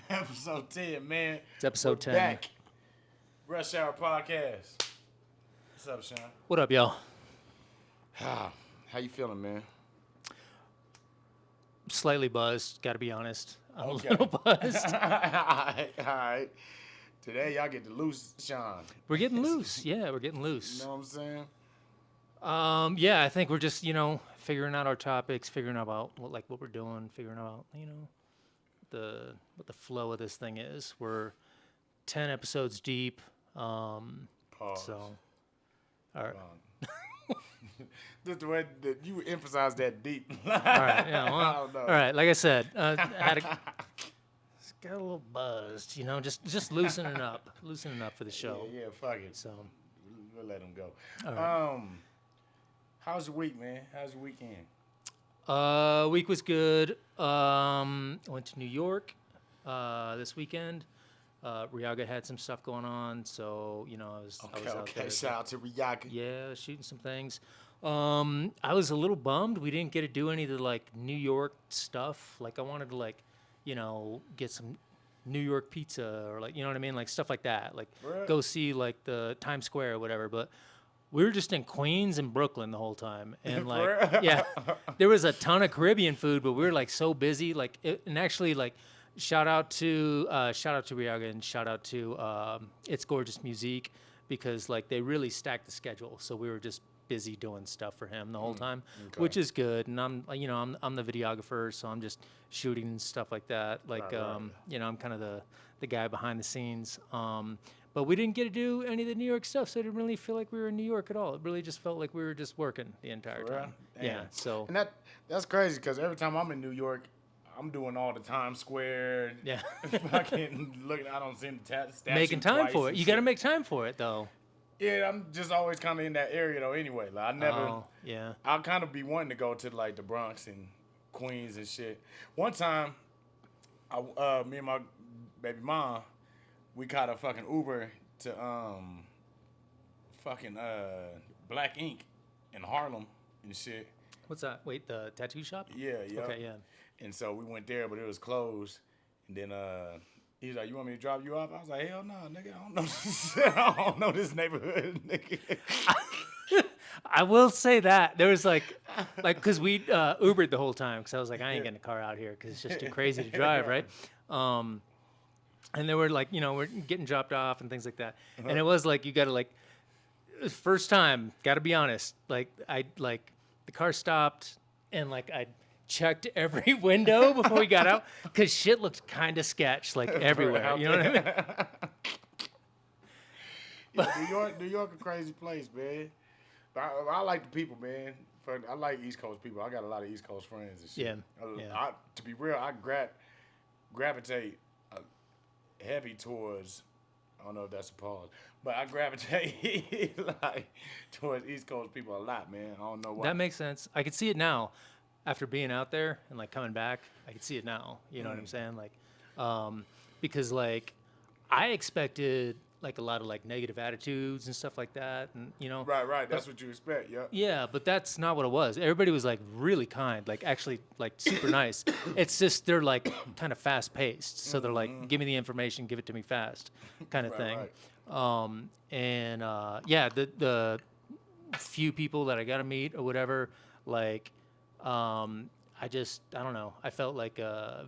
Episode 10, man. It's episode We're 10. back. Rush Hour Podcast. What's up, Sean? What up, y'all? How you feeling, man? Slightly buzzed, gotta be honest. I'm Okay. a little buzzed. All right. Today, y'all get to loose, Sean. We're getting loose. Yeah, we're getting You loose. know what I'm saying? Yeah, I think we're just, figuring out our topics, figuring out about what we're doing, figuring out, what the flow of this thing is. We're 10 episodes deep. Pause. So, all right. Just the way that you emphasize that deep. All right. Yeah, well, I don't know. all right. Like I said, got a little buzzed, just loosening up for the show. Yeah, fuck it. So, We'll let them go. all right. How's your week, man? How's your weekend? Week was good. Went to New York this weekend. Riaga had some stuff going on, so I was out there. Shout out to Riaga. Yeah, shooting some things. I was a little bummed we didn't get to do any of the New York stuff. I wanted to get some New York pizza or you know what I mean, stuff like that. Right. Go see the Times Square or whatever, but. We were just in Queens and Brooklyn the whole time, and yeah, there was a ton of Caribbean food, but we were so busy. And actually, shout out to Riaga and shout out to It's Gorgeous Musique because they really stacked the schedule. So we were just busy doing stuff for him the whole time, okay. which is good. And I'm the videographer, so I'm just shooting and stuff like that. Right. I'm kind of the guy behind the scenes. But we didn't get to do any of the New York stuff, so I didn't really feel like we were in New York at all. It really just felt like we were just working the entire time. Damn. Yeah, so. And that's crazy because every time I'm in New York, I'm doing all the Times Square. Yeah. Fucking looking, I don't see the statue Making time twice for and it. You got to shit. make time for it, though. Yeah, I'm just always kind of in that area though. Anyway, I never. Oh, yeah. I'll kind of be wanting to go to the Bronx and Queens and shit. One time, me and my baby mom, we caught a fucking Uber to Black Ink in Harlem and shit. What's that? Wait, the tattoo shop? Yeah. Okay, yeah. And so we went there, but it was closed. And then he was like, "You want me to drop you off?" I was like, "Hell no, nigga. I don't know this, I don't know this neighborhood, nigga." I will say that. There was because we Ubered the whole time because I was like, I ain't getting a car out here because it's just too crazy to drive, right? And they were we're getting dropped off and things like that. And it was you got to first time, got to be honest, the car stopped and I checked every window before we got out because shit looked kind of sketch everywhere. You know what I mean? Yeah, New York a crazy place, man. But I like the people, man. I like East Coast people. I got a lot of East Coast friends and shit. Yeah. To be real, I gravitate heavy towards. I don't know if that's a pause, but I gravitate towards East Coast people a lot, man. I don't know why. That makes sense. I could see it now after being out there and coming back. I could see it now. You know what I'm saying? Because I expected a lot of negative attitudes and stuff like that, and Right. That's what you expect, yeah. Yeah, but that's not what it was. Everybody was really kind, actually super nice. It's just they're kind of fast paced, so they're give me the information, give it to me fast, kind of thing. Right. The few people that I got to meet or whatever, I don't know. I felt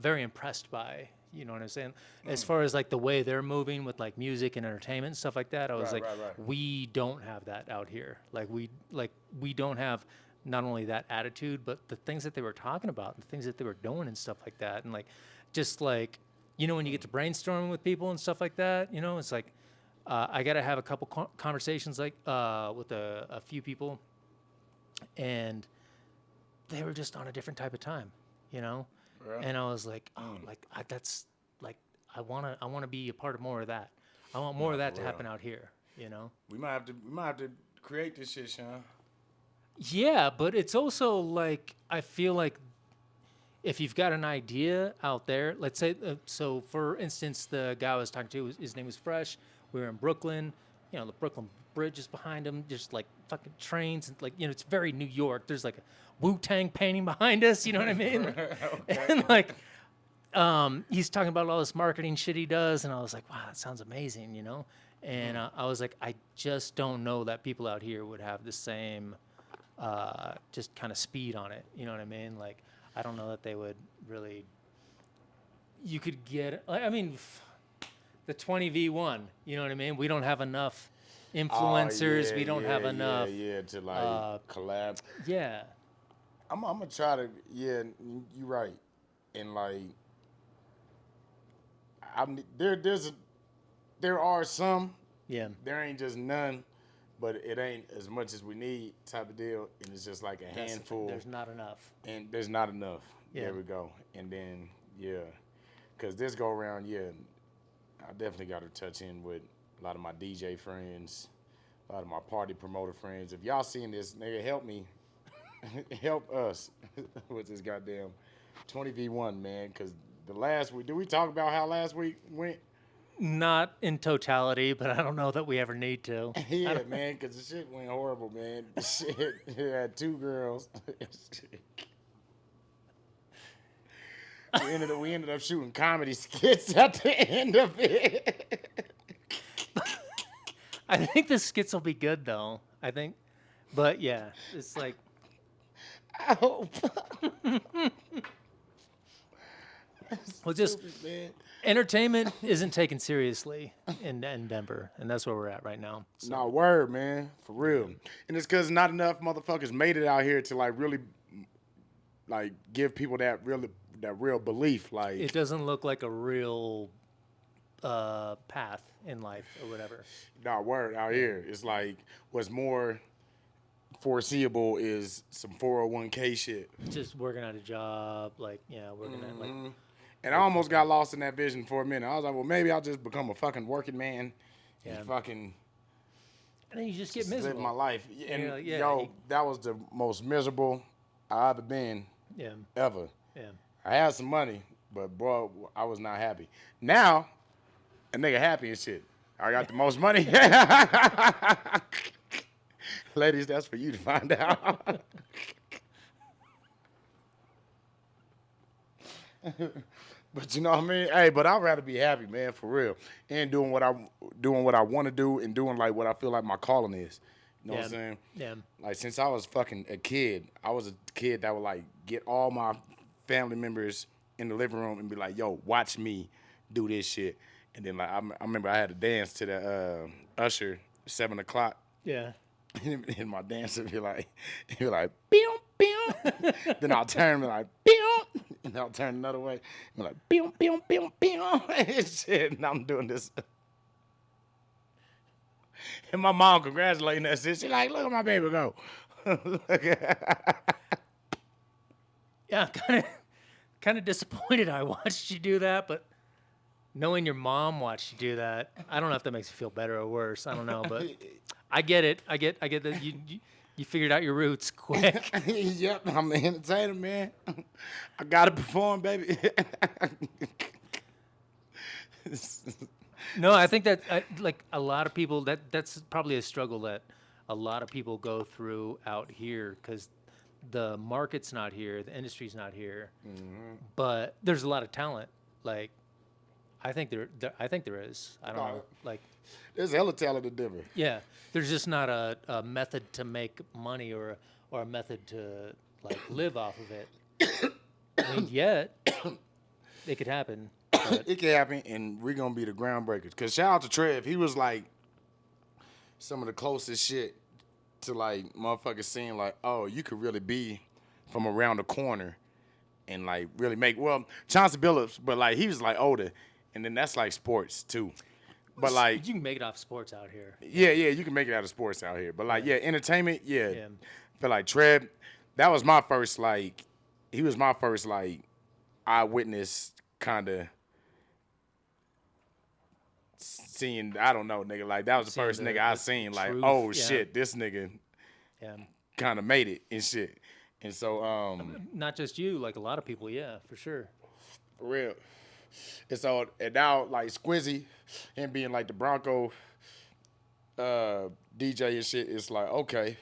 very impressed by. You know what I'm saying? As far as the way they're moving with music and entertainment and stuff like that, I was Right. we don't have that out here. We don't have not only that attitude, but the things that they were talking about, the things that they were doing and stuff like that, and just when you get to brainstorming with people and stuff like that, it's I got to have a couple conversations with a few people, and they were just on a different type of time, Yeah. And I was I want to be a part of more of that. I want more of that to for happen out here, We might have to create this shit, Sean. Yeah, but it's also I feel if you've got an idea out there, let's say, so for instance, the guy I was talking to, his name was Fresh. We were in Brooklyn. The Brooklyn Bridge is behind him, just fucking trains and like it's very New York. There's like a Wu-Tang painting behind us. You know what I mean? Okay. And like he's talking about all this marketing shit he does, and I was like, wow, that sounds amazing. And I was like, I just don't know that people out here would have the same just kind of speed on it. You know what I mean? Like, I don't know that they would really. You could get. I mean, the 20v1. You know what I mean? We don't have enough influencers. We don't have enough. Yeah, to like collab. Yeah. I'm gonna try to. Yeah, you're right. And like, there are some. Yeah. There ain't just none, but it ain't as much as we need type of deal. And it's just like a handful. There's not enough. And there's not enough. Yeah. There we go. And then because this go around, I definitely got to touch in with a lot of my DJ friends, a lot of my party promoter friends. If y'all seeing this, nigga, help me. Help us with this goddamn 20v1, man. Because did we talk about how last week went? Not in totality, but I don't know that we ever need to. Yeah, man, because the shit went horrible, man. The shit had 2 girls. We ended up shooting comedy skits at the end of it. I think the skits will be good, though. But yeah, it's like. I hope. Well, just Stupid, man. entertainment isn't taken seriously in Denver, and that's where we're at right now. So. Nah, word, man, for real. And it's because not enough motherfuckers made it out here to like really, like give people that real belief. Like It doesn't look like a real path in life or whatever. nah, word out here. It's like what's more foreseeable is some 401k shit. Just working at a job, working at like. And I almost got lost in that vision for a minute. I was like, well, maybe I'll just become a fucking working man and fucking. And then you just get live miserable. my life. And like, yeah, yo, that was the most miserable I ever been ever. Yeah. I had some money, but bro, I was not happy. Now, a nigga happy and shit. I got the most money. Ladies, that's for you to find out. But you know what I mean? Hey, but I'd rather be happy, man, for real. And doing what I want to do and doing like what I feel like my calling is. You know what I'm saying? Yeah. Like since I was fucking a kid, I was a kid that would like get all my family members in the living room and be like, yo, watch me do this shit. And then like I remember I had to dance to the Usher 7 o'clock. Yeah. And my dancer be like, pew, pew. Then I'll turn and be like, pew. And I'll turn another way. And be like, pew, pew, pew, pew. And shit. And I'm doing this. And my mom congratulating that shit. She like, look at my baby go. Yeah, kind of disappointed I watched you do that, but knowing your mom watched you do that, I don't know if that makes you feel better or worse. I don't know, but I get it. I get that you figured out your roots quick. Yep, I'm an entertainer, man. I gotta perform, baby. No, I think that like a lot of people that's probably a struggle that a lot of people go through out here because the market's not here, the industry's not here, but there's a lot of talent. Like, I think there is. I don't know. Like, there's hella talent in Denver. yeah, there's just not a method to make money or a method to like live off of it. I mean, yet it could happen. But It can happen, and we're gonna be the groundbreakers. Cause shout out to Trev, he was like some of the closest shit to like motherfuckers seeing like, oh, you could really be from around the corner and like really make Chauncey Billups, but like he was like older, and then that's like sports too. But like you can make it off sports out here. yeah, you can make it out of sports out here. But like entertainment, I feel like Trev, that was my first like he was my first like eyewitness kind of seeing, I don't know, nigga. Like that was the first nigga I seen. Like, truth, oh shit, this nigga Yeah. kind of made it and shit. And so, Not just you, like a lot of people, yeah, for sure. for real. And so, and now like Squizzy, him being like the Bronco DJ and shit, it's like, okay,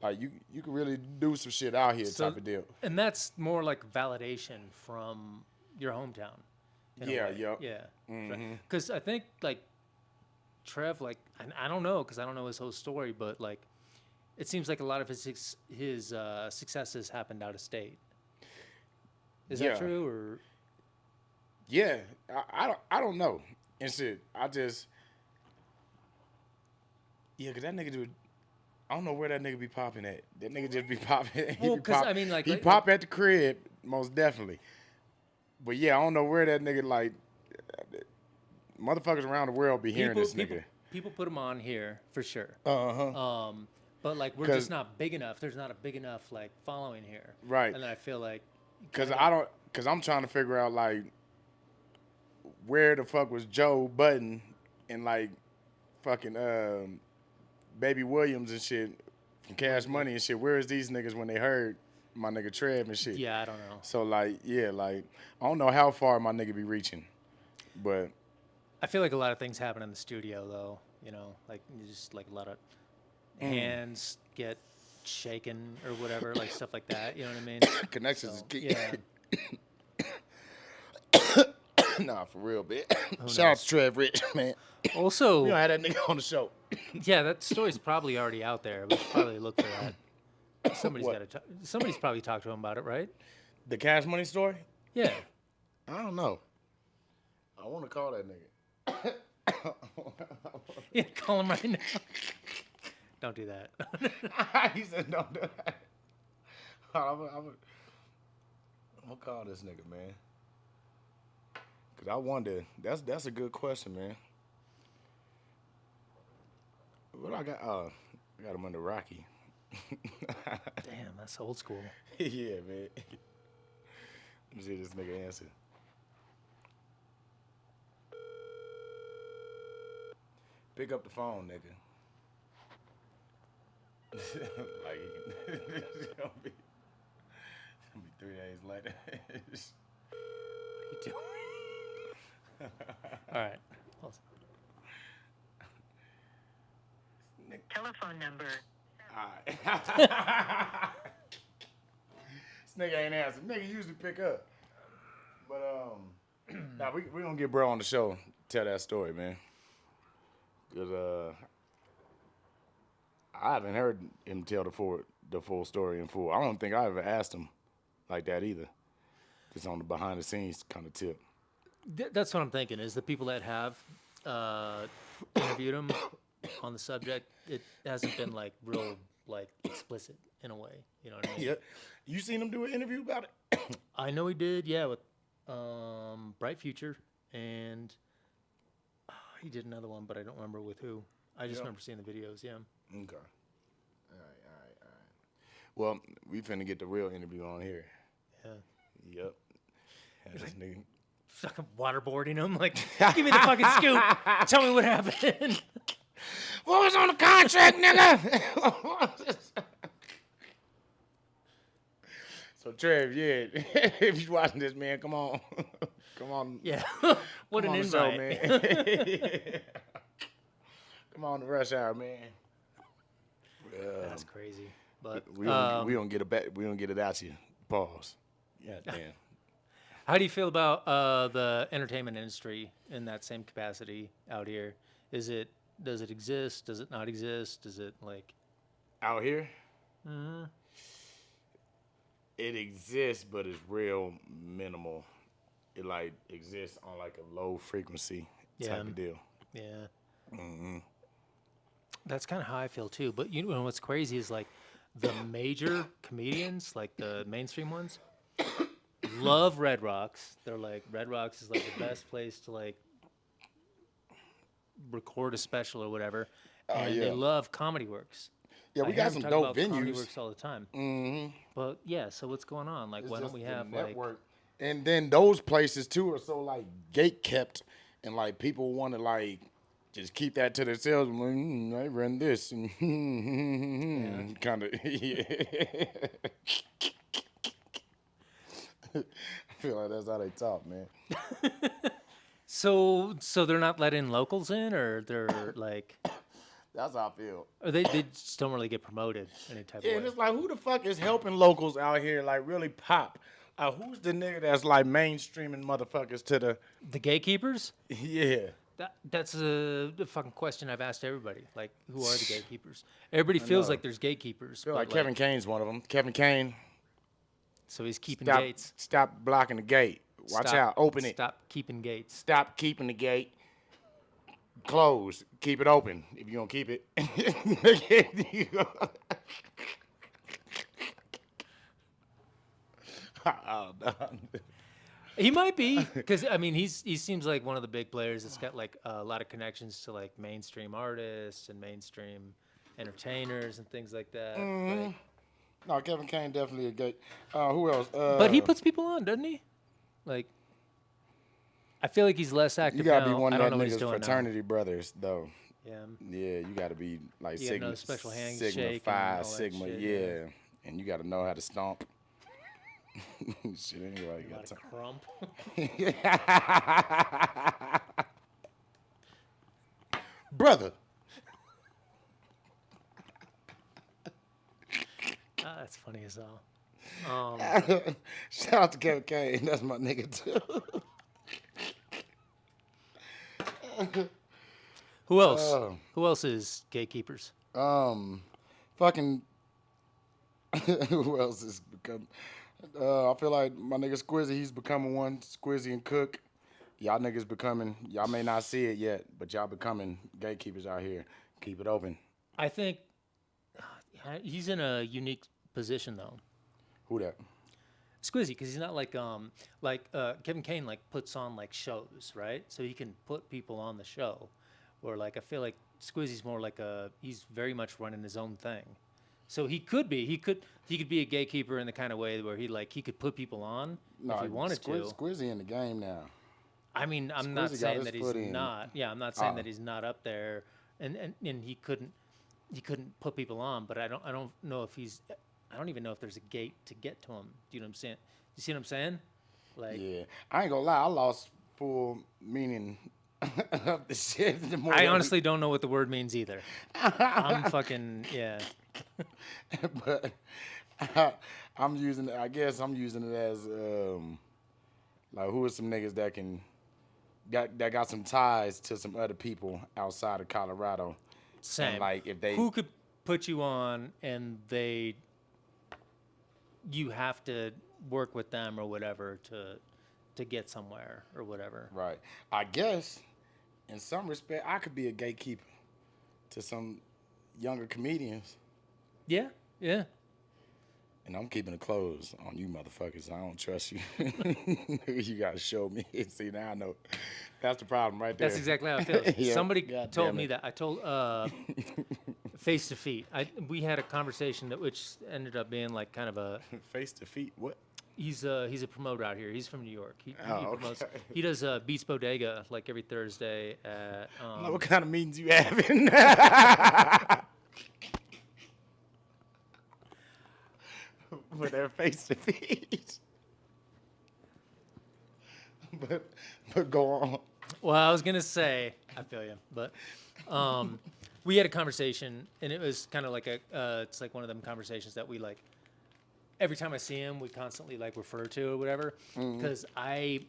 like you can really do some shit out here So, type of deal. and that's more like validation from your hometown. In a Yeah, way. yep. Yeah. Because I think like Trev, like I don't know because I don't know his whole story, but like it seems like a lot of his successes happened out of state. Is that Yeah. true or? Yeah, I don't know. And shit, yeah, cause that nigga do. I don't know where that nigga be popping at. That nigga just be popping. He Well, be because pop. I mean, like, He like, pop at the crib most definitely. But yeah, I don't know where that nigga like. Motherfuckers around the world be hearing people this people nigga. people put him on here for sure. Uh-huh. But like we're just Cause not big enough. There's not a big enough like following here. right. And then I feel like Cause kinda I got- don't. Cause I'm trying to figure out like where the fuck was Joe Budden and like fucking Baby Williams and shit from Cash Money and shit. Where is these niggas when they heard my nigga Trev and shit? yeah, I don't know. So like, yeah, like I don't know how far my nigga be reaching, but I feel like a lot of things happen in the studio though. You know, like you just like a lot of hands get shaken or whatever, like stuff like that. You know what I mean? connections is So, key. yeah. Nah, for real, bitch. Who Shout out knows? to Trev Rich, man. Also, We don't have that nigga on the show. yeah, that story's probably already out there. We should probably look for that. Somebody's What? got to. Somebody's probably talked to him about it, right? The Cash Money story? Yeah. I don't know. I want to call that nigga. Yeah, call him right now. Don't do that. He said, "Don't do that." I'm gonna call this nigga, man. Cause I wonder. That's a good question, man. What I got? I got him under Rocky. Damn, that's old school. Yeah, man. Let me see if this nigga answer. Pick up the phone, nigga. Like, it's gonna be 3 days later. What are you doing? All right. Telephone number. Alright. This nigga ain't answer. Nigga usually pick up. But nah, we gonna get bro on the show. Tell that story, man. Cause I haven't heard him tell the full story in full. I don't think I ever asked him like that either. Just on the behind the scenes kind of tip. That's what I'm thinking. Is the people that have interviewed him on the subject, it hasn't been like real like explicit in a way. You know what I mean? Yeah. You seen him do an interview about it? I know he did. Yeah, with Bright Future, and he did another one, but I don't remember with who. I just Yeah. remember seeing the videos. Yeah. Okay. All right. Well, we finna get the real interview on here. Yeah. Yep. Had this nigga. Fucking waterboarding him. Like, give me the fucking scoop. Tell me what happened. What was on the contract, nigga? So Trev, yeah, if you watching this, man, come on, come on, Yeah. What come an on the show, invite. man. Come on to Rush Hour, man. That's crazy. But We don't get it back. We don't get it out you. Pause. Yeah, damn. how do you feel about the entertainment industry in that same capacity out here? Does it exist? Does it not exist? Is it like Out here, it exists, but it's real minimal. It like exists on like a low frequency type Yeah. of deal. yeah? That's kind of how I feel too. But you know what's crazy is like the major comedians, like the mainstream ones, love Red Rocks. They're like Red Rocks is like the best place to like record a special or whatever. And yeah. they love Comedy Works. Yeah, we I hear got them some talk dope about Comedy venues. Works all the time. Mm-hmm. But yeah, so what's going on? Like, why don't we have like? And then those places too are so like gate kept, and like people want to like just keep that to themselves. I run this and kind of. Yeah. I feel like that's how they talk, man. So they're not letting locals in, or they're like, That's how I feel. Or they just don't really get promoted any type Yeah, of and way. it's like, who the fuck is helping locals out here, like, really pop? Who's the nigga that's, like, mainstreaming motherfuckers to the... The gatekeepers? Yeah. That's the fucking question I've asked everybody. Like, who are the gatekeepers? Everybody feels know. like there's gatekeepers, feel but like Kevin Kane's one of them. Kevin Kane, so he's keeping stop, gates. stop blocking the gate. Watch out. Open it. Stop keeping gates. Stop keeping the gate closed. Keep it open if you're going to keep it. Oh, no. He might be, because I mean, he seems like one of the big players that's got like a lot of connections to like mainstream artists and mainstream entertainers and things like that. Like, No, Kevin Kane definitely a gate. Who else? but he puts people on, doesn't he? Like, I feel like he's less active You gotta now. be one I of don't that know what he's niggas doing fraternity brothers, though. now. Yeah, you gotta be like You gotta know Sigma, the special Sigma handshake Phi, and all that Sigma, shit, yeah. yeah. And you gotta know how to stomp. Shit, anyway, A got lot time. of crump. Brother. That's funny as hell. Shout out to Kevin Kane. That's my nigga too. Who else? Who else is gatekeepers? Fucking. Who else is become? I feel like my nigga Squizzy, he's becoming one. Squizzy and Cook. Y'all niggas becoming, y'all may not see it yet, but y'all becoming gatekeepers out here. Keep it open. I think he's in a unique position though. Who that? Squizzy, because he's not like Kevin Kane like puts on like shows, right? So he can put people on the show. Or like I feel like Squizzy's more like he's very much running his own thing. So he could be a gatekeeper in the kind of way where he could put people on if he wanted to. Squizzy in the game now. I mean, I'm Squizzy not got saying his that he's foot in. not. Yeah, I'm not saying that he's not up there, and he couldn't put people on. But I don't know if he's. I don't even know if there's a gate to get to him. Do you know what I'm saying? You see what I'm saying? Like, Yeah, I ain't gonna lie. I lost full meaning of the shit. The more I that honestly don't know what the word means either. I'm fucking yeah. but I'm using it. I guess I'm using it as like who are some niggas that got some ties to some other people outside of Colorado. Same. And like if they Who could put you on and you have to work with them or whatever to get somewhere or whatever. right. I guess in some respect I could be a gatekeeper to some younger comedians. Yeah, yeah. And I'm keeping it closed on you motherfuckers. I don't trust you. You gotta show me. See, now I know. That's the problem right there. That's exactly how I feel. Yeah, Somebody God told damn me it. that. I told Face to Feet. We had a conversation which ended up being like kind of a. Face to feet. What? He's a promoter out here. He's from New York. He promotes. Okay. He does Beats Bodega like every Thursday at. What kind of meetings you having? With their face to feet. But go on. Well, I was gonna say, I feel you, but we had a conversation, and it was kind of like it's like one of them conversations that we like. Every time I see him, we constantly like refer to or whatever, because I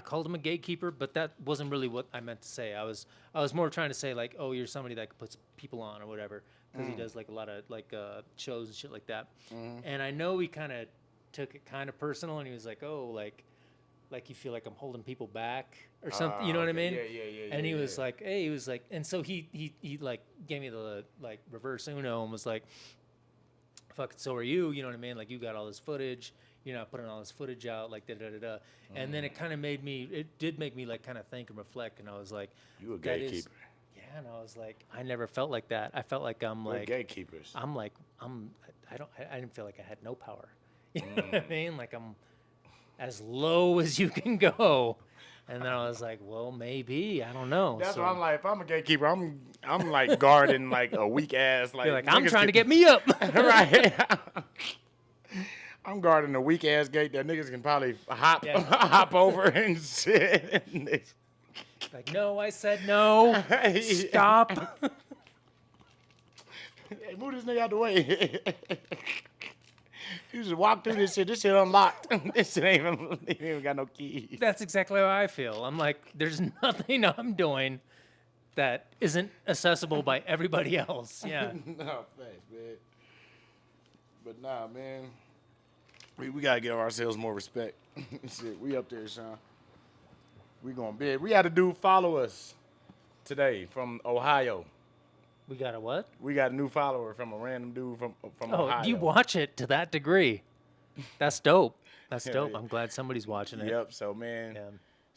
called him a gatekeeper, but that wasn't really what I meant to say. I was more trying to say like, oh, you're somebody that puts people on or whatever, because he does like a lot of like shows and shit like that. And I know he kind of took it kind of personal, and he was like, oh, like you feel like I'm holding people back or something. You know what I mean? Yeah. And he was like, hey, he was like, and so he like gave me the like reverse Uno and was like, fuck, so are you? You know what I mean? Like you got all this footage. You're not putting all this footage out, like da da da da. And then it kind of did make me like kind of think and reflect. And I was like, You a that is- gatekeeper. yeah, and I was like, I never felt like that. I felt like I'm We're like, gatekeepers. I didn't feel like I had no power. You know what I mean? Like I'm as low as you can go. And then I was like, well, maybe, I don't know. That's So why I'm like, if I'm a gatekeeper, I'm like guarding like a weak ass like. you're like, I'm niggas trying to can- get me up. right. I'm guarding a weak ass gate that niggas can probably hop Yeah. hop over and shit. Like, no, I said no. Stop. Hey, move this nigga out the way. You just walk through this shit. This shit unlocked. This shit ain't even got no keys. That's exactly how I feel. I'm like, there's nothing I'm doing that isn't accessible by everybody else. Yeah. No, thanks, man. But nah, man. We gotta give ourselves more respect. Shit, we up there, Sean. We going big. We had a dude follow us today from Ohio. We got a what? We got a new follower from a random dude from Oh, Ohio. you watch it to that degree. That's dope. That's Yeah, dope. yeah. I'm glad somebody's watching it. Yep. So man, Yeah.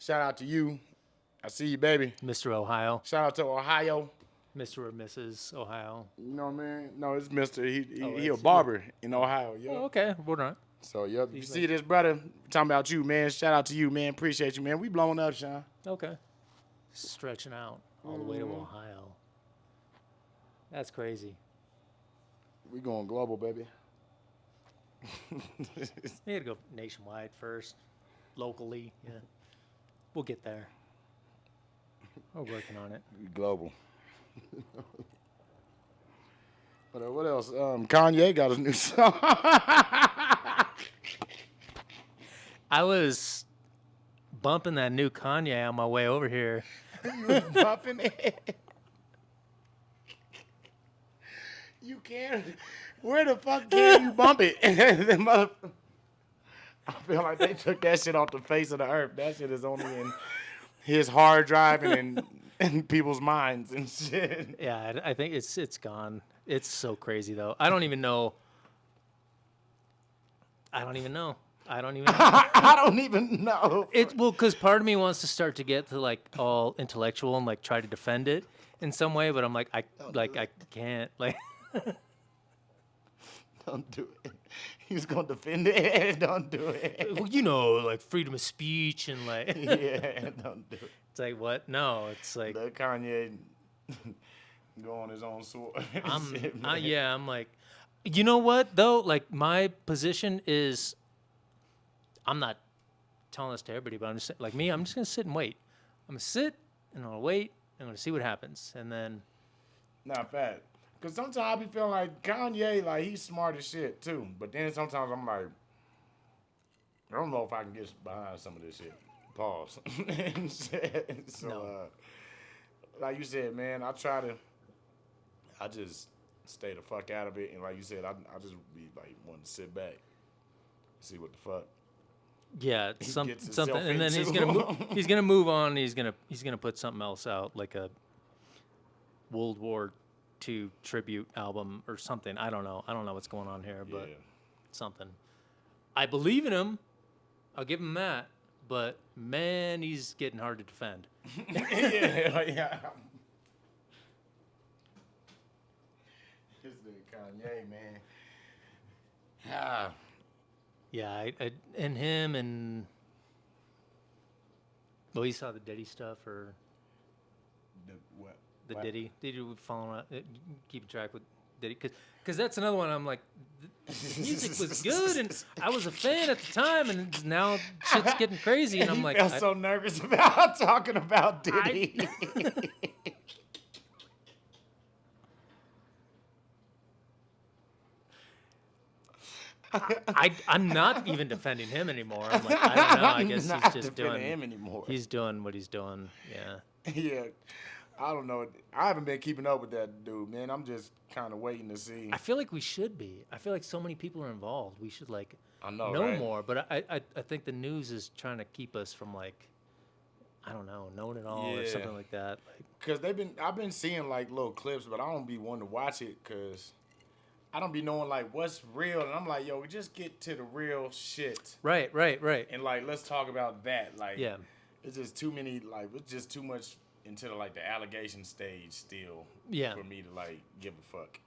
shout out to you. I see you, baby. Mr. Ohio. Shout out to Ohio. Mr. or Mrs. Ohio. You know, man. No, it's Mister. He a it's- barber in Ohio. Yep. Oh, okay. We're not. So yep. If you see this brother, talking about you, man. Shout out to you, man. Appreciate you, man. We blowing up, Sean. Okay. Stretching out all the way to Ohio. That's crazy. We going global, baby. We had to go nationwide first, locally. Yeah, we'll get there. We're working on it. We global. What else? Kanye got a new song. I was bumping that new Kanye on my way over here. You was bumping it. You can't. Where the fuck can you bump it? The mother. I feel like they took that shit off the face of the earth. That shit is only in his hard drive and in people's minds and shit. Yeah, I think it's gone. It's so crazy though. I don't even know. I don't even know. I don't even know. Because part of me wants to start to get to like all intellectual and like try to defend it in some way, but I'm like I can't like. Don't do it. He's gonna defend it. Don't do it. Well, you know, like freedom of speech and like. Yeah, don't do it. It's like what? No, it's like Let Kanye go on his own sword. I'm like, you know what though? Like my position is, I'm not telling this to everybody, but I'm just like me. I'm just gonna sit and wait. I'm gonna sit and I'm gonna wait. I'm gonna see what happens, and then. Not bad. Cause sometimes I be feeling like Kanye, like he's smart as shit too. But then sometimes I'm like, I don't know if I can get behind some of this shit. Pause. So, No. Like you said, man, I just stay the fuck out of it. And like you said, I just be like wanting to sit back, see what the fuck. Yeah, He something, gets himself and then he's into. gonna move on. And he's gonna put something else out, like a World War II tribute album or something. I don't know what's going on here, but Yeah. something. I believe in him. I'll give him that. But man, he's getting hard to defend. yeah. This nigga Kanye, man. Ah. Yeah, and him and well, you saw the Diddy stuff or What? the What? Diddy. Did you follow keep track with Diddy? Because that's another one. I'm like, the music was good and I was a fan at the time, and now shit's getting crazy, and I'm like, felt so nervous about talking about Diddy. I'm not even defending him anymore. I'm like, I don't know. I I'm guess not he's just defending doing him anymore. He's doing what he's doing. Yeah. Yeah, I don't know. I haven't been keeping up with that dude, man. I'm just kind of waiting to see. I feel like we should be. I feel like so many people are involved. We should like I know, know right? more. But I think the news is trying to keep us from like, I don't know, knowing it all or Yeah. something like that. Like, Cause I've been seeing like little clips, but I don't be wanting to watch it cause I don't be knowing like what's real, and I'm like, yo, just get to the real shit, right. and like let's talk about that. Like, Yeah. it's just too many, like it's just too much into the allegation stage still. Yeah. For me to like give a fuck,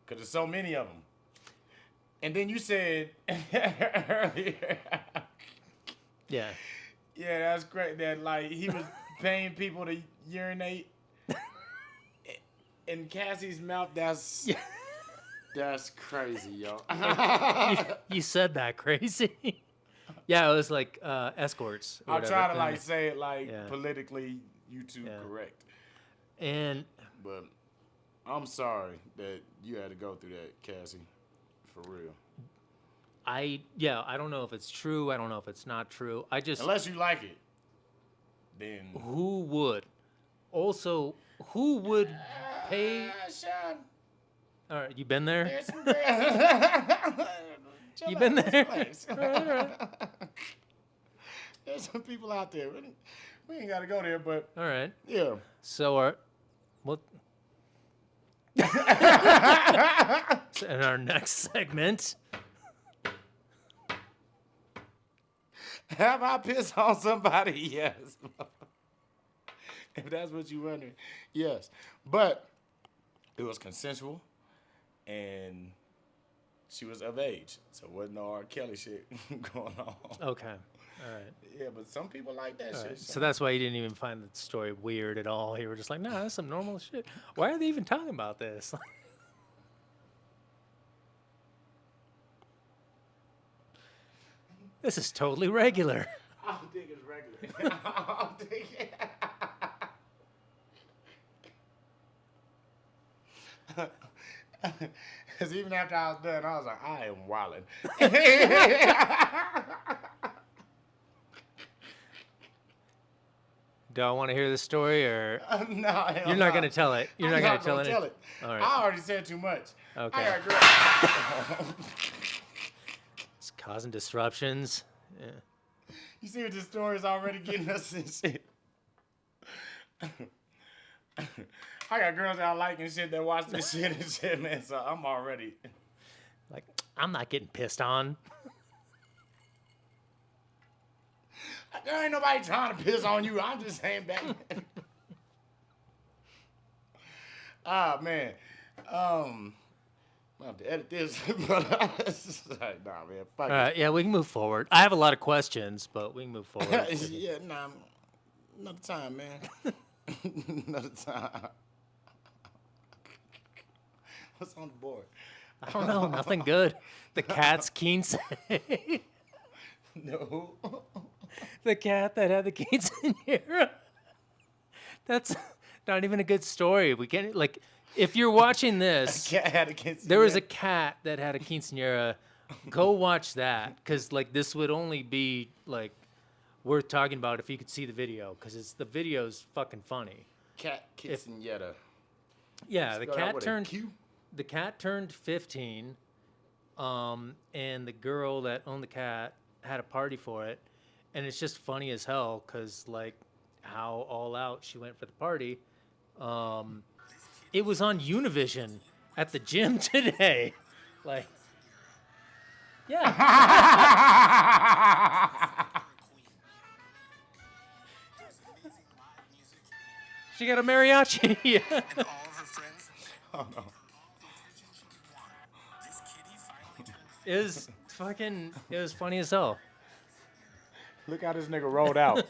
cause there's so many of them. And then you said earlier, Yeah. yeah, that's great. That like he was paying people to urinate in Cassie's mouth. That's that's crazy, yo. You said that crazy. Yeah, it was like escorts. or I'll whatever. try to like say it like Yeah. politically YouTube Yeah. correct. And But I'm sorry that you had to go through that, Cassie. For real. I don't know if it's true. I don't know if it's not true. I just Unless you like it, then. who would? Also, who would pay? Sean, All right, you been there? there's some girls. You been there? Relax. All right. There's some people out there. We ain't got to go there, but All right. yeah. So what? So in our next segment, Have I pissed on somebody? Yes. If that's what you're wondering, yes. But it was consensual, and she was of age, so wasn't no R. Kelly shit going on. okay. All right. Yeah, but some people like that All shit. right. So that's why you didn't even find the story weird at all. You were just like, nah, that's some normal shit. Why are they even talking about this? This is totally regular. I don't think it's regular. I don't think it. Because even after I was done, I was like, I am wildin'. Do I want to hear the story or No, hell you're not no. going to tell it? You're I'm not going to gonna tell it? tell it. All right. I already said too much. Okay. I got girl. It's causing disruptions. Yeah. You see what this story is already getting us and shit. I got girls that I like and shit that watch this shit and shit, man. So I'm already. Like, I'm not getting pissed on. There ain't nobody trying to piss on you. I'm just saying back. Man. I'm gonna have to edit this, but it's just like, nah, man. Fuck All right, yeah, we can move forward. I have a lot of questions, but we can move forward. it. Yeah, nah. Another time, man. Another time. What's on the board? I don't know, nothing good. The cat's quince. No. The cat that had the quinceanera. That's not even a good story. We can't, like, if you're watching this, Cat had a quinceañera. there was a cat that had a quinceanera. Go watch that, because, like, this would only be, like, worth talking about if you could see the video, because the video's fucking funny. Cat quinceañera. Yeah, the Spell that cat with a turned Q? the cat turned 15, and the girl that owned the cat had a party for it, and it's just funny as hell because like how all out she went for the party. It was on Univision at the gym today, like yeah. She got a mariachi. Yeah. And all of her friends. Oh, no. This kitty finally turned It was funny as hell. Look how this nigga rolled out.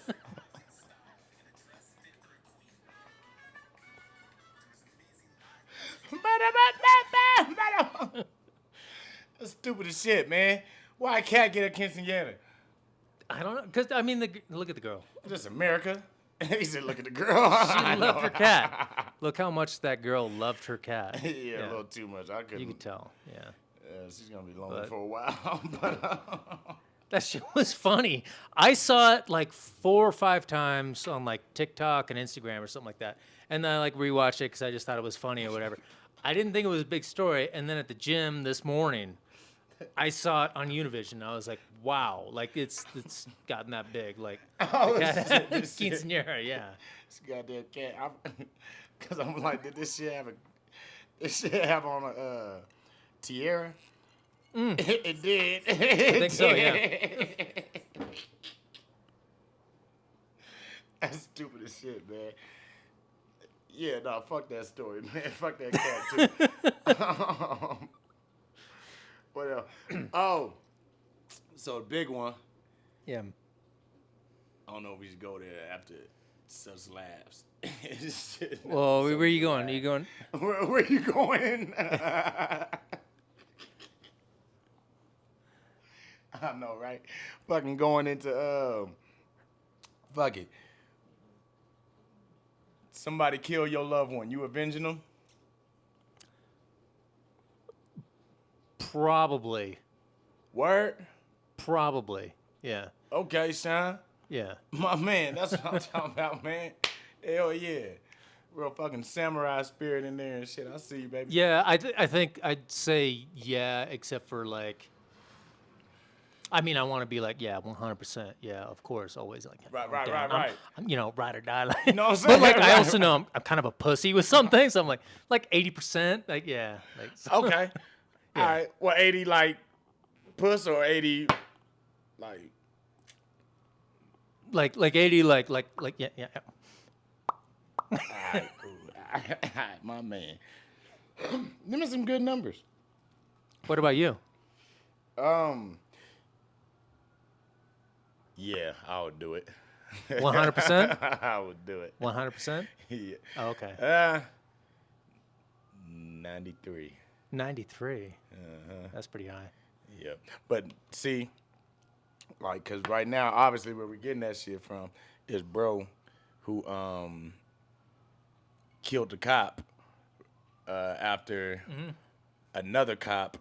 That's stupid as shit, man. Why a cat get a quinceañera? I don't know, cause I mean, look at the girl. This America. He said, look at the girl. She loved her cat. Look how much that girl loved her cat. Yeah, a little too much. I couldn't. You could tell. Yeah, She's gonna be lonely But- for a while. But that shit was funny. I saw it like 4 or 5 times on like TikTok and Instagram or something like that, and then I like rewatched it because I just thought it was funny or whatever. I didn't think it was a big story, and then at the gym this morning, I saw it on Univision. I was like, wow, like it's gotten that big. Like oh, the cat shit, had this shit. quinceañera, yeah. This goddamn cat. Because I'm like, did this shit have on a tiara? It did. I think so, yeah. That's stupid as shit, man. Yeah, no, fuck that story, man. Fuck that cat, too. What else? Oh, so the big one. Yeah. I don't know if we should go there after such laughs. Well, where are you going? Are you going? Where you going? I know, right? Fucking going into fuck it. Somebody kill your loved one. You avenging them? Probably. Word? Yeah. Okay, Sean. Yeah. My man, that's what I'm talking about, man. Hell yeah. Real fucking samurai spirit in there and shit. I see you, baby. Yeah, I think I'd say yeah, except for like, I mean, I want to be like, yeah, 100%, yeah, of course, always like, Right, I'm right, down. right. I'm, ride or die. Like, You know what I'm saying? but like, I Right, also right. know I'm kind of a pussy with some things. So I'm like 80%, like yeah, like so, Okay. Yeah. All right. Well, 80 like puss or 80 like. like 80, like yeah. All right, cool. All right, my man. Them are some good numbers. What about you? Yeah, I would do it. 100%. I would do it. 100%. Yeah. Oh, okay. 93. 93. That's pretty high. Yeah. But see, like, cause right now, obviously, where we're getting that shit from is bro who killed the cop after another cop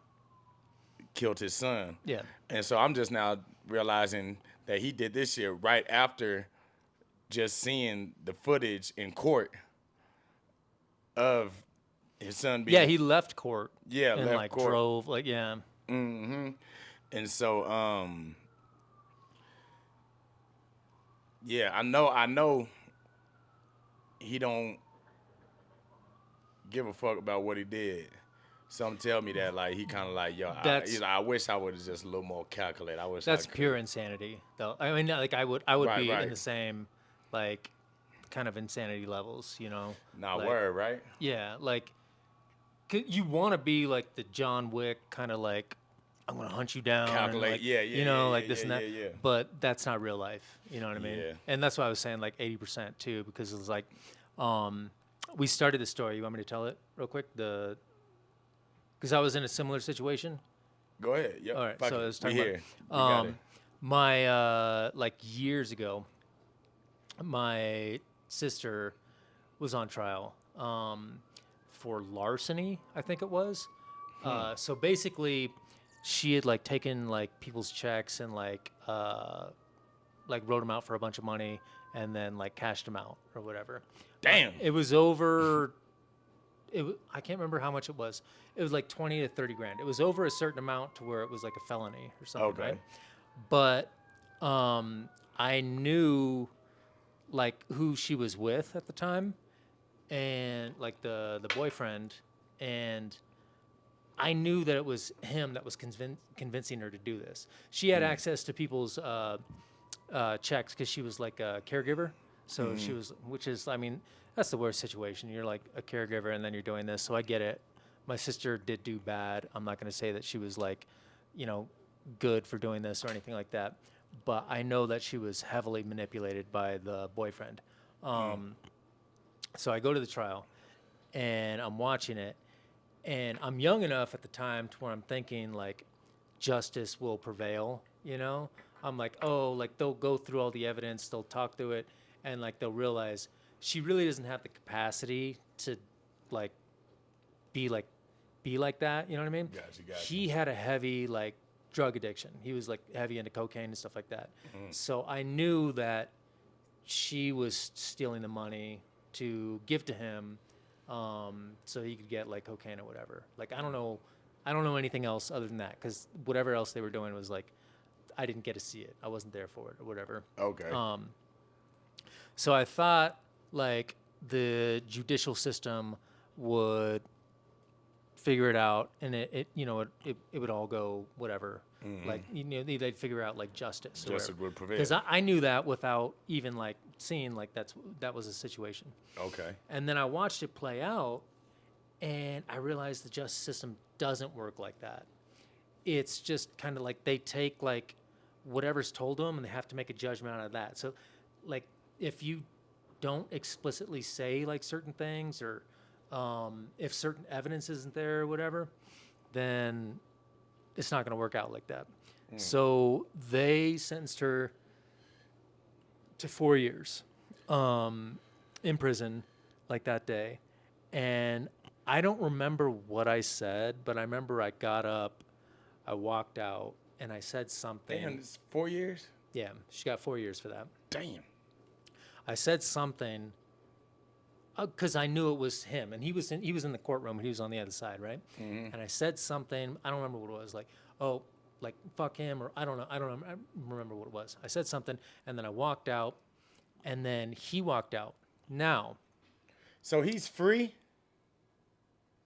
killed his son. Yeah. And so I'm just now realizing that he did this shit right after just seeing the footage in court of his son being. Yeah, he left court. Yeah, and left like court. drove like yeah. And so yeah, I know he don't give a fuck about what he did. Some tell me that like he kind of like yo, I wish I would have just a little more calculated. I wish That's I could. pure insanity, though. I mean, like I would Right, be right. in the same, like, kind of insanity levels, you know. Nah, like, word, right? Yeah, like, you want to be like the John Wick kind of like, I'm gonna hunt you down. Calculate, and, like, yeah, you know, yeah, like yeah, this and yeah, that. yeah. But that's not real life. You know what I mean? Yeah. And that's why I was saying like 80% too, because it was like, we started the story. You want me to tell it real quick? Because I was in a similar situation. Go ahead. Yep. All right, Fuck so it. I was We talking here. about We got it. my like years ago, my sister was on trial for larceny, I think it was. So basically, she had like taken like people's checks and like wrote them out for a bunch of money and then like cashed them out or whatever. Damn. It was over. I can't remember how much it was. It was like 20 to 30 grand. It was over a certain amount to where it was like a felony or something, Okay. right? But I knew like who she was with at the time and like the boyfriend, and I knew that it was him that was convincing her to do this. She had access to people's checks because she was like a caregiver. So she was, which is, I mean, that's the worst situation. You're like a caregiver and then you're doing this. So I get it. My sister did do bad. I'm not going to say that she was like, you know, good for doing this or anything like that. But I know that she was heavily manipulated by the boyfriend. So I go to the trial and I'm watching it. And I'm young enough at the time to where I'm thinking like justice will prevail, you know? I'm like, oh, like they'll go through all the evidence, they'll talk through it, and like they'll realize she really doesn't have the capacity to like be like that, you know what I mean? Gotcha. He had a heavy like drug addiction. He was like heavy into cocaine and stuff like that. So I knew that she was stealing the money to give to him so he could get like cocaine or whatever. Like I don't know anything else other than that because whatever else they were doing was like I didn't get to see it. I wasn't there for it or whatever. Okay. So I thought like the judicial system would figure it out and it would all go whatever. Like they'd figure out like justice. Justice would prevail. Because I knew that without even like seeing like that was a situation. Okay. And then I watched it play out, and I realized the justice system doesn't work like that. It's just kind of like they take like whatever's told to them, and they have to make a judgment out of that. So, like, if you don't explicitly say like certain things, or if certain evidence isn't there or whatever, then it's not going to work out like that. So they sentenced her to 4 years in prison like that day. And I don't remember what I said, but I remember I got up, I walked out, and I said something. Damn, it's 4 years. Yeah, she got 4 years for that. Damn. I said something because I knew it was him, and he was in the courtroom, and he was on the other side, right? Mm-hmm. And I said something. I don't remember what it was. Like, oh, like fuck him, or I don't know. I don't remember what it was. I said something, and then I walked out, and then he walked out. Now, So he's free.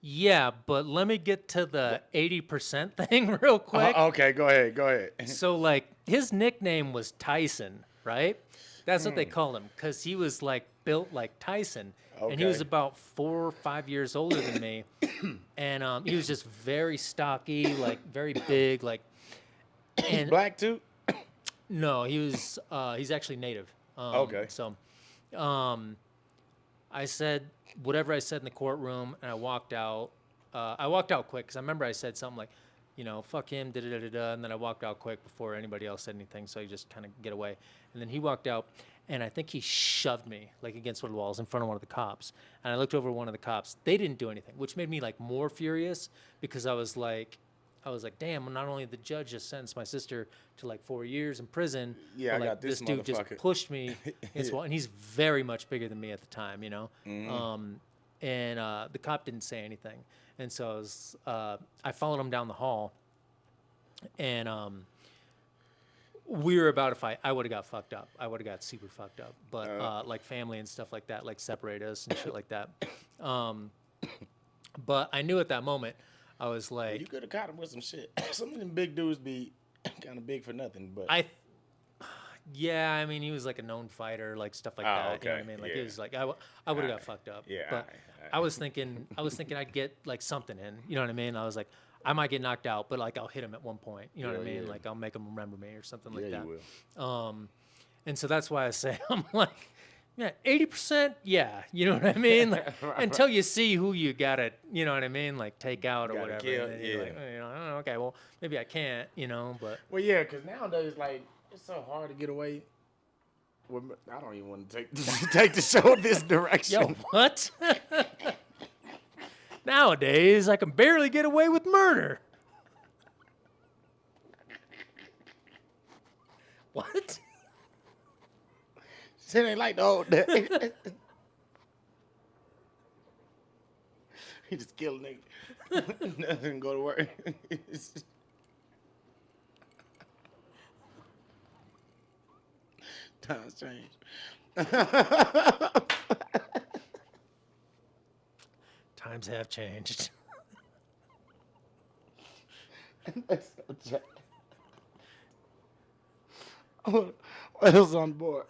yeah, but let me get to the 80% thing real quick. Okay, go ahead. Go ahead. So, like, his nickname was Tyson, right? That's what they called him because he was like built like Tyson, and he was Okay. about 4 or 5 years older than me, and he was just very stocky, like very big, like. And Black too. no, he's actually native. Okay. So, I said whatever I said in the courtroom, and I walked out. I walked out quick because I remember I said something like, fuck him, da da da da, and then I walked out quick before anybody else said anything. So I just kind of get away, and then he walked out, and I think he shoved me like against one of the walls in front of one of the cops. And I looked over at one of the cops. They didn't do anything, which made me like more furious because I was like, damn, not only the judge just sentenced my sister to like 4 years in prison, Yeah, but I like got this dude just motherfucker. pushed me against the wall, and he's very much bigger than me at the time, Mm-hmm. and the cop didn't say anything, and so I followed him down the hall, and we were about to fight. I would have got fucked up. I would have got super fucked up, but like family and stuff like that, like separate us and shit like that. But I knew at that moment, I was like, You could have caught him with some shit. Some of them big dudes be kind of big for nothing, but yeah, I mean, he was like a known fighter, like stuff like Oh, that. You know what I okay, mean? Like yeah. it was like I would have got fucked up. Yeah, But alright. I was thinking I'd get like something in. You know what I mean? I was like, I might get knocked out, but like I'll hit him at one point. You know what I Yeah, mean? yeah. Like I'll make him remember me or something like yeah, that. you will. And so that's why I say I'm like, yeah, 80%, yeah. You know what I mean? Like, until you see who you gotta, you know what I mean? Like take out or Gotta whatever. kill, and then you're like, yeah. oh, okay, well maybe I can't, but. Well, yeah, because nowadays, like, it's so hard to get away. Well, I don't even want to take the show this direction. Yo, what? Nowadays, I can barely get away with murder. What? Shit ain't like the old days. He just kill a nigga. Nothing go to work. Times change. Times have changed. That's so jack. What else on board?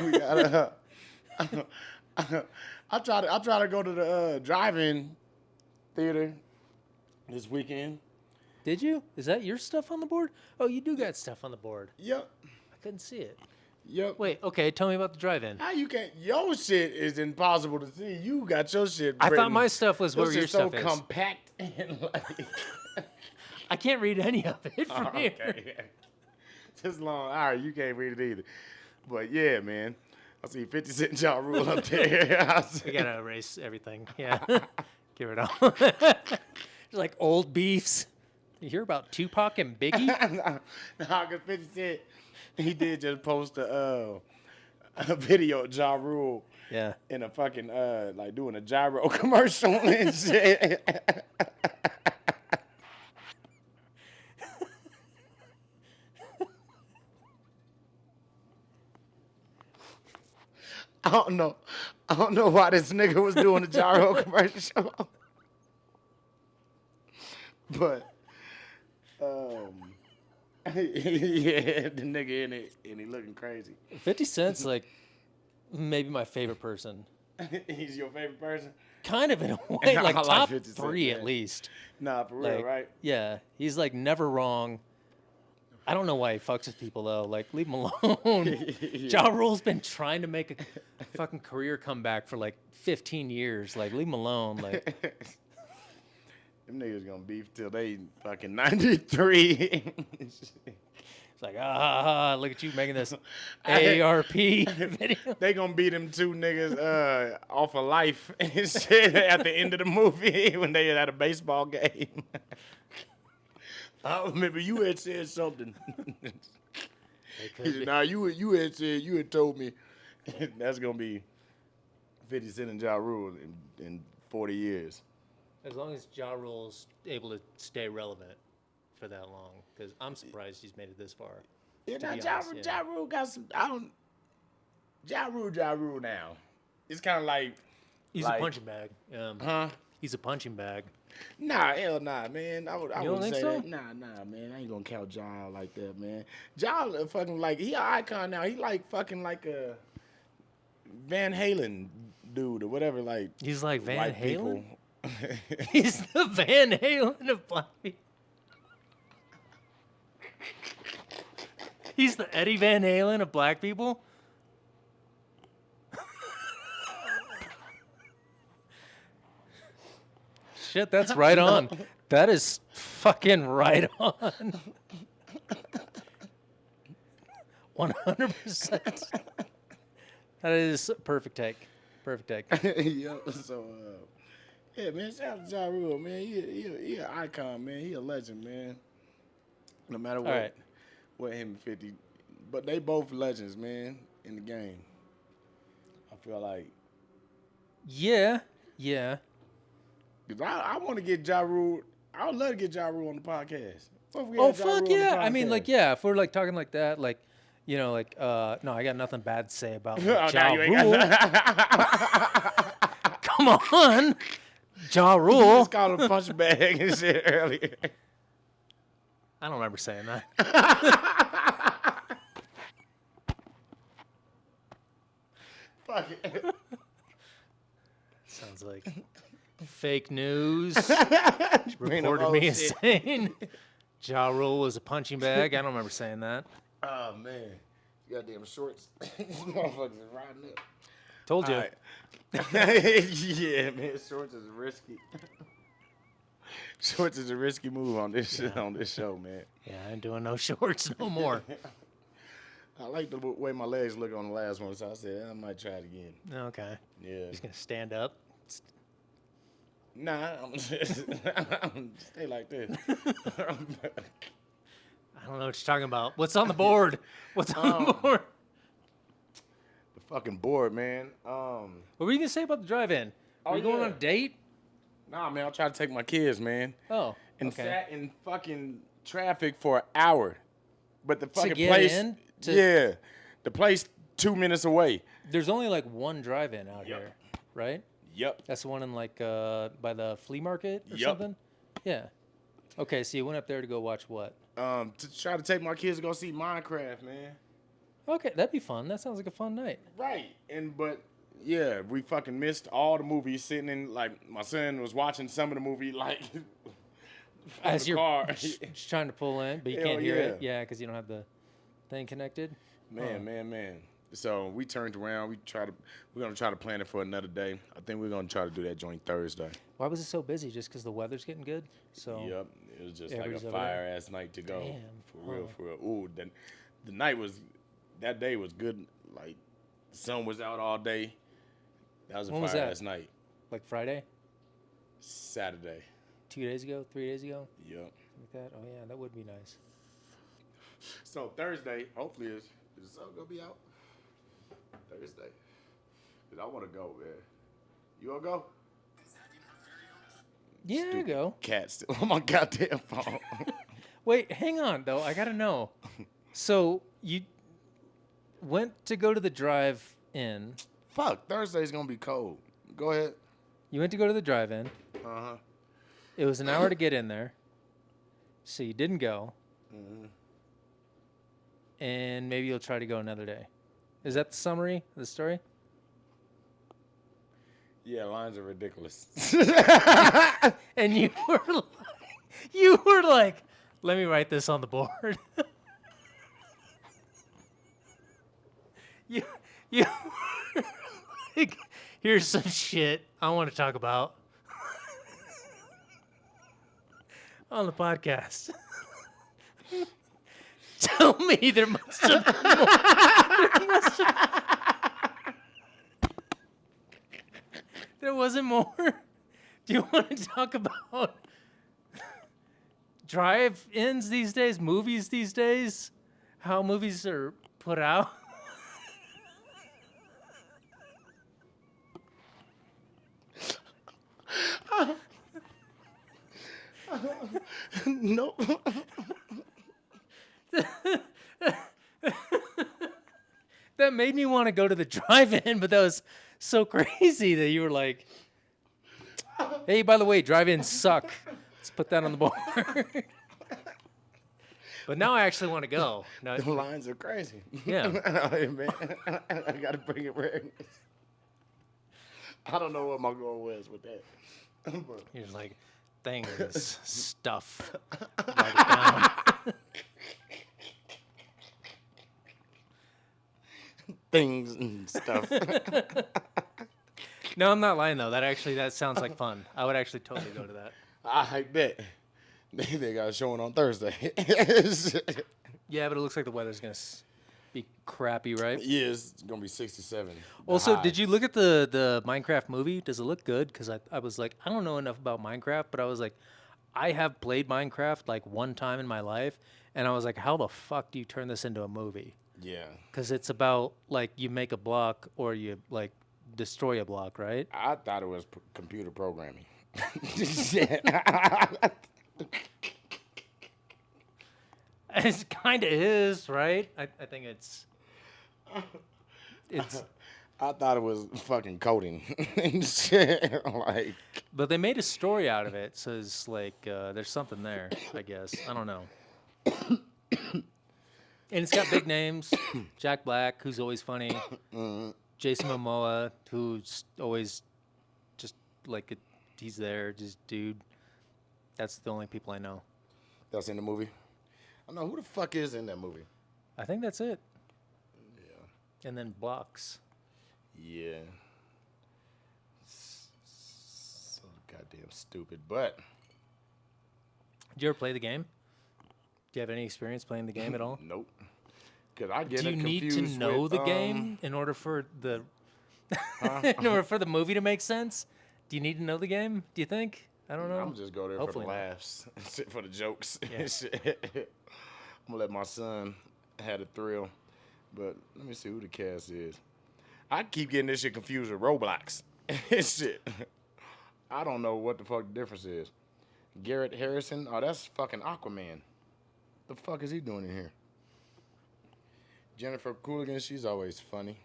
We gotta. I try to go to the drive-in theater this weekend. Did you? Is that your stuff on the board? Oh, you do got stuff on the board. Yep. I couldn't see it. Yep. Wait, okay, tell me about the drive-in. How you can't? Your shit is impossible to see. You got your shit. I thought written- my stuff was where your shit's so stuff is. compact and like. I can't read any of it from here. Okay. Just long. All right, you can't read it either. But yeah, man. I see 50 Cent Ja Rule up there. We gotta erase everything. Yeah, give it all. It's like old beefs. You hear about Tupac and Biggie? No, because 50 Cent, he did just post a video of Ja Rule Yeah. in a fucking, like doing a gyro commercial and shit. I don't know. I don't know why this nigga was doing a gyro commercial. But, yeah, the nigga in it, and he looking crazy. 50 Cent's like maybe my favorite person. He's your favorite person? Kind of in a way, I like like top 50 Cent, three at man. least. Nah, for real, Like, right? yeah, he's like never wrong. I don't know why he fucks with people though. Like, leave him alone. Ja Rule's been trying to make a fucking career comeback for like 15 years. Like, leave him alone. Like, Them niggas gonna beef till they fucking 93. It's like, look at you making this AARP video. They gonna beat them two niggas off of life and shit at the end of the movie when they at a baseball game. I remember you had said something. He said, nah, you had said, you had told me that's gonna be 50 Cent and Ja Rule in 40 years. As long as Ja Rule's able to stay relevant for that long, because I'm surprised he's made it this far. Yeah, to now be Ja honest, yeah. Rule got some. Ja Rule now. It's kind of like. He's a punching bag. Huh? He's a punching bag. Nah, hell nah, man. I You wouldn't don't think say so? that. Nah, man. I ain't gonna count Ja out like that, man. Ja fucking like, he an icon now. He like fucking like a Van Halen dude or whatever, like. He's like Van white Halen? people. He's the Van Halen of black people. He's the Eddie Van Halen of black people? Shit, that's right on. That is fucking right on. 100%. That is perfect take. Perfect take. Yeah, so, yeah, man, shout out to Ja Rule, man. He an icon, man. He a legend, man. No matter what, right. what him and 50. But they both legends, man, in the game. I feel like. Yeah. 'Cause I want to get Ja Rule. I would love to get Ja Rule on the podcast. What if we Oh, had Ja Rule fuck on the yeah. I mean, like, podcast? yeah, if we're, like, talking like that, like, you know, like, no, I got nothing bad to say about Oh, like, now Ja you ain't Rule. Come on. Ja You Rule. just called him punch bag and shit earlier. I don't remember saying that. Fuck it. Sounds like fake news. Bring up Reported old me as shit. saying Ja Rule was a punching bag. I don't remember saying that. Oh, man. Goddamn shorts. These motherfuckers is riding up. Told you. All right. Yeah, man, shorts is risky. Shorts is a risky move on this show, man. Yeah, I ain't doing no shorts no more. I like the way my legs look on the last one, so I said I might try it again. Okay. Yeah. He's going to stand up. Nah, I'm stay like this. I don't know what you're talking about. What's on the board? What's on the board? The fucking board, man. What were you going to say about the drive-in? Are you going yeah. on a date? Nah, man, I'll try to take my kids, man. Oh, And okay. sat in fucking traffic for an hour. But the fucking get place, in? yeah, the place 2 minutes away. There's only like one drive-in out here, right? Yep. That's the one in like by the flea market or Yep. something? Yeah. Okay, so you went up there to go watch what? To try to take my kids to go see Minecraft, man. Okay, that'd be fun. That sounds like a fun night. Right. But yeah, we fucking missed all the movies sitting in, like, my son was watching some of the movie, like, As the you're car. just trying to pull in, but you Hell can't hear it. yeah. Yeah, because you don't have the thing connected. Man. So we turned around. We're gonna try to plan it for another day. I think we're gonna try to do that joint Thursday. Why was it so busy? Just because the weather's getting good? So Yep. It was just like a everybody's over there? fire ass night to go. Damn. For real. Ooh, the night that day was good. Like, the sun was out all day. That was a When was fire that? ass night. Like Friday? Saturday. 2 days ago? 3 days ago? Yep. Like that? Oh, yeah, that would be nice. So Thursday, hopefully, is the sun gonna be out? Thursday. Cause I wanna go, man. You wanna go? Yeah, I go. Cat still on my goddamn phone. Wait, hang on, though. I got to know. So you went to go to the drive-in. Fuck, Thursday's gonna be cold. Go ahead. You went to go to the drive-in. Uh-huh. It was an hour to get in there. So you didn't go. Mm-hmm. And maybe you'll try to go another day. Is that the summary of the story? Yeah, lines are ridiculous. And you were like, let me write this on the board. you were like, here's some shit I want to talk about on the podcast. Tell me there must have there wasn't more. Do you want to talk about drive-ins these days, movies these days, how movies are put out? No. That made me want to go to the drive-in, but that was so crazy that you were like, hey, by the way, drive-ins suck. Let's put that on the board. But now I actually want to go. Now, The lines are crazy. Yeah. Hey, man, I gotta bring awareness. I don't know what my goal was with that. But you're just like, things, stuff. Write it down. things and stuff. No, I'm not lying though. That sounds like fun. I would actually totally go to that. I bet. They got a showing on Thursday. Yeah, but it looks like the weather's gonna be crappy, right? Yeah, it's gonna be 67. Also, High. did you look at the Minecraft movie? Does it look good? Because I was like, I don't know enough about Minecraft, but I was like, I have played Minecraft like one time in my life, and I was like, how the fuck do you turn this into a movie? Yeah. Because it's about like you make a block or you like destroy a block, right? I thought it was computer programming. It kind of is, right? I think it's I thought it was fucking coding and shit. Like, but they made a story out of it, so it's like there's something there, I guess. I don't know. And it's got big names: Jack Black, who's always funny; Jason Momoa, who's always just like he's there, just dude. That's the only people I know. that's in the movie. I know who the fuck is in that movie. I think that's it. Yeah. And then blocks. Yeah. So goddamn stupid, but Did you ever play the game? Do you have any experience playing the game at all? nope. Cause I get Do you it need to confused know with, the game in order for the in order for the movie to make sense? Do you need to know the game? Do you think? I don't know. I'm just go there Hopefully for the not. laughs, shit, for the jokes. Yeah. Shit. I'm gonna let my son have the thrill, but let me see who the cast is. I keep getting this shit confused with Roblox. Shit. I don't know what the fuck the difference is. Garrett Harrison, oh, that's fucking Aquaman. The fuck is he doing in here? Jennifer Coolidge, she's always funny.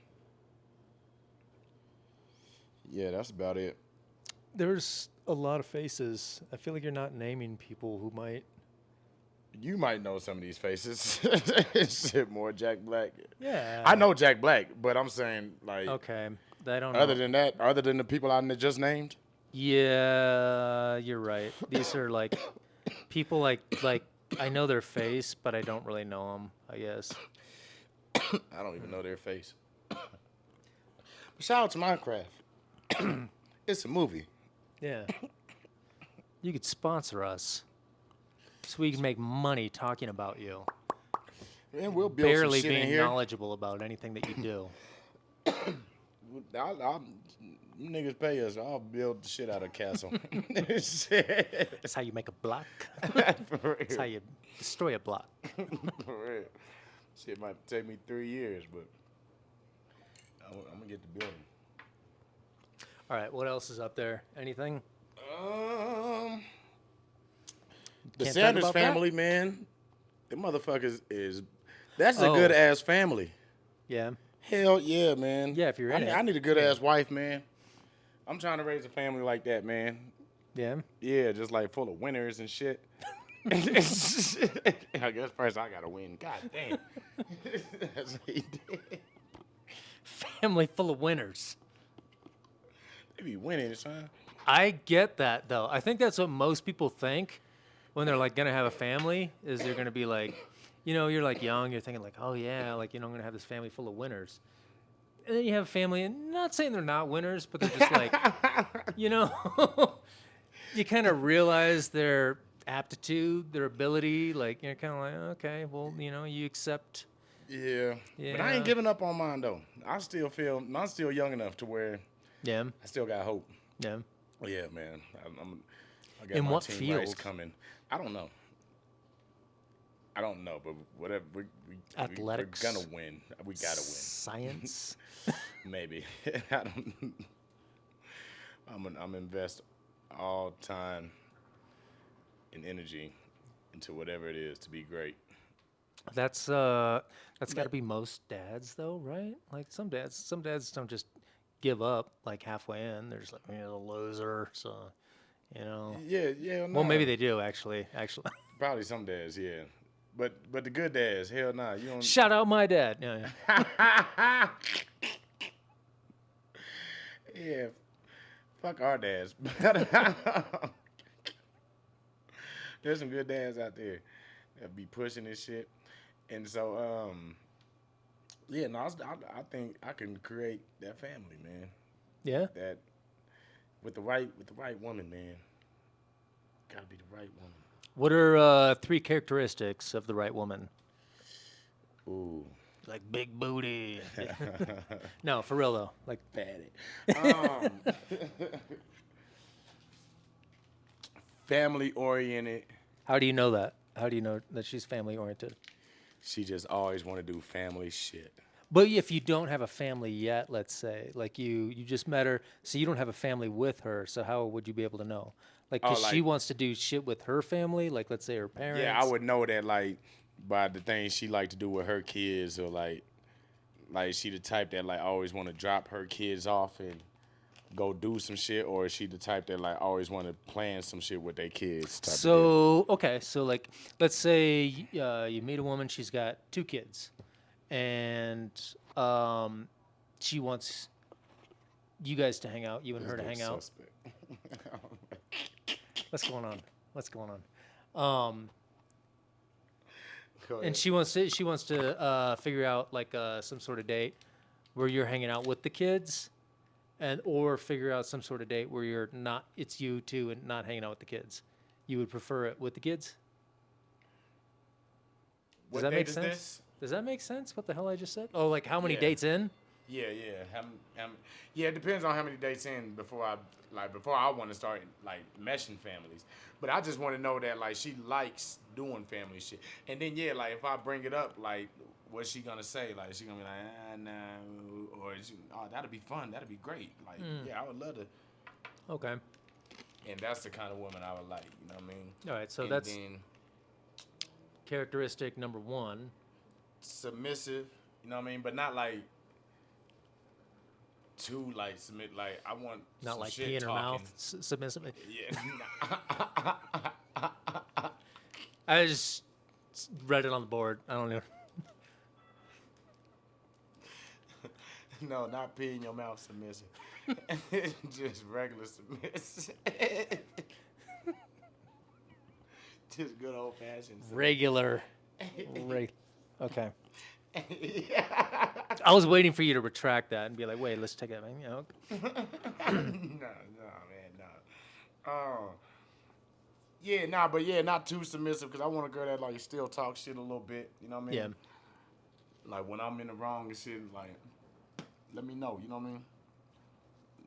Yeah, that's about it. There's a lot of faces. I feel like you're not naming people who might. You might know some of these faces. Shit, more Jack Black. Yeah. I know Jack Black, but I'm saying, like, Okay. I don't know. other than that, other than the people I just named, Yeah, you're right. These are like people like I know their face, but I don't really know them, I guess. I don't even know their face. But shout out to Minecraft. It's a movie. Yeah. You could sponsor us so we can make money talking about you. And we'll build Barely some shit in being here. knowledgeable about anything that you do. I'll, you niggas pay us. I'll build the shit out of a castle. Shit. That's how you make a block. For That's how real. you destroy a block. For real. Shit might take me 3 years, but I'm gonna get to building. All right, what else is up there? Anything? The Can't talk Sanders about that? family, man. The motherfuckers is. That's a Oh. good ass family. Yeah. Hell yeah, man. Yeah, if you're in it. I need a good ass wife, man. I'm trying to raise a family like that, man. Yeah. Yeah, just like full of winners and shit. I guess first I gotta win. God damn. That's what he did. Family full of winners. They be winning, son. I get that though. I think that's what most people think when they're like gonna have a family is they're gonna be like, you know, you're like young, you're thinking like, oh yeah, like you know, I'm gonna have this family full of winners. And then you have a family, and not saying they're not winners, but they're just like, you know, you kind of realize they're aptitude, their ability. Like you're kind of like, okay, well, you accept. Yeah. But I Yeah. ain't giving up on mine though. I still feel I'm still young enough to where Yeah. I still got hope. Yeah. Yeah, man. I got In my what team rice field? coming. I don't know. I don't know, but whatever. We're Athletics. gonna win. We gotta win. Science. Maybe. I don't. I'm invest all time and energy into whatever it is to be great. That's got to be most dads though, right? Like some dads don't just give up like halfway in. They're just like, a loser. So, you know. Yeah, yeah, Well, maybe no. they do actually. Actually, Probably some dads, yeah. But the good dads, hell nah. You don't. shout out my dad. Yeah, yeah. Yeah, fuck our dads. There's some good dads out there that be pushing this shit, and so yeah, no, I think I can create that family, man. Yeah. That with the right woman, man. Gotta be the right woman. What are 3 characteristics of the right woman? Ooh, Like big booty. No, for real though. Like fatty. Family oriented. how do you know that? How do you know that she's family oriented? She just always want to do family shit. But if you don't have a family yet, let's say, like you just met her, so you don't have a family with her, so how would you be able to know? Like, Oh, cause she like- wants to do shit with her family, like let's say her parents. Yeah, I would know that like by the things she like to do with her kids, or like she the type that like always want to drop her kids off and go do some shit, or is she the type that like always want to plan some shit with their kids? Type of deal? So okay, so like let's say you meet a woman, she's got 2 kids, and she wants you guys to hang out, you and her to This hang dude's out. suspect. What's going on? What's going on? Go And ahead. she wants to figure out like some sort of date where you're hanging out with the kids, and or figure out some sort of date where you're not. It's you two and not hanging out with the kids. You would prefer it with the kids? What that date make is sense? this? Does that make sense? What the hell I just said? Oh, like how many Yeah. dates in? Yeah, yeah. Yeah, it depends on how many dates in before I want to start like meshing families. But I just want to know that like she likes doing family shit. And then yeah, like if I bring it up, like what's she gonna say? Like she gonna be like, no, or that'd be fun, that'd be great. Like yeah, I would love to. Okay. And that's the kind of woman I would like. You know what I mean? All right. So And that's then characteristic number 1. submissive. You know what I mean? But not like too like submit. Like I want Not some like shit pee in her talking. mouth, submissively. Yeah. I just read it on the board. I don't know. No, not pee in your mouth submissive. Just regular submissive. Just good old fashioned. Regular. Okay. I was waiting for you to retract that and be like, wait, let's take it. No, man, no. Yeah, nah, but yeah, not too submissive because I want a girl that like still talks shit a little bit. You know what I mean? Yeah. Like when I'm in the wrong and shit, like let me know. You know what I mean?